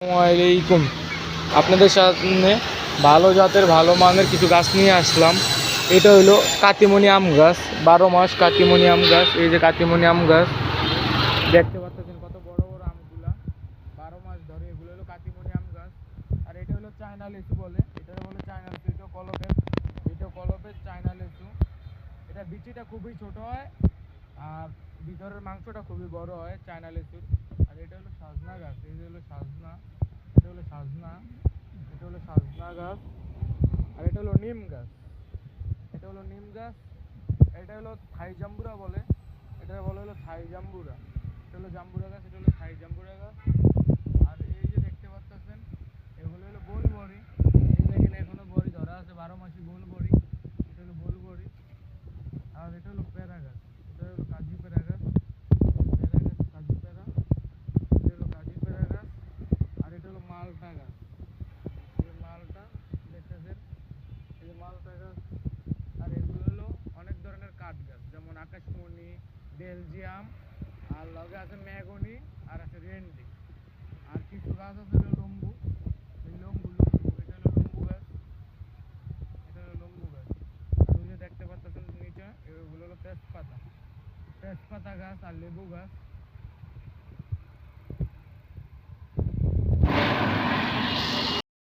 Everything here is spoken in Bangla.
আসসালামাইকুম। আপনাদের সামনে ভালো জাতের ভালো মানের কিছু গাছ নিয়ে আসলাম। এটা হলো কাতিমনি আম গাছ, 12 মাস কাতিমনি আম গাছ। এই যে কাতিমনি আম গাছ দেখতে পাচ্ছেন কত বড় বড় আমগুলা, 12 মাস ধরে। এগুলো হলো কাতিমনি আম গাছ। আর এটা হলো চায়না লিচু বলে, এটা বলে চায়না লিচু। এটাও কলপের চায়না লিচু। এটা বিচিটা খুবই ছোট হয় আর ভিতরের মাংসটা খুবই বড় হয় চায়না লিচুর। আর এটা হলো সাজনা গাছ, এই যে হলো সাজনা, এটা হলো সাজনা, এটা হলো সাজনা গাছ। আর এটা হলো নিম গাছ, এটা হলো নিম গাছ। এটা হলো থাই জাম্বুরা বলে, এটা বলে হলো থাই জাম্বুরা। এটা হলো জাম্বুরা গাছ, এটা হলো থাই জাম্বুরা গাছ। আর এই যে দেখতে পাচ্ছেন এগুলো হলো বোলবরি। এই দেখেন এখনো বড়ি ধরা আছে, 12 মাসি বোলবরি। এটা হলো বোলবরি। আর এটা হলো পেঁড়া গাছ, এটা হলো কাজু পেঁড়া গাছ, পেঁড়া গাছ কাজু পেঁড়া। এটা হলো কাজু পেঁড়া গাছ। আর এটা হলো মালটা গাছ, এই মালটা দেখতেছেন, এই যে মালটা গাছ। আর এগুলো হলো অনেক ধরনের কাঠ গাছ, যেমন আকাশমণি, বেলজিয়াম, আর লগে আছে মেগনি, আর আছে রেন্ডি। আর কিছু গাছ আছে হলো লম্বু, এই লম্বু লম্বু, এটা হলো লম্বু গাছ, এটা হলো লম্বু গাছ। আর ওই যে দেখতে পাচ্ছেন নিচে, এগুলো হলো তেজপাতা, তেজপাতা গাছ আর লেবু গাছ।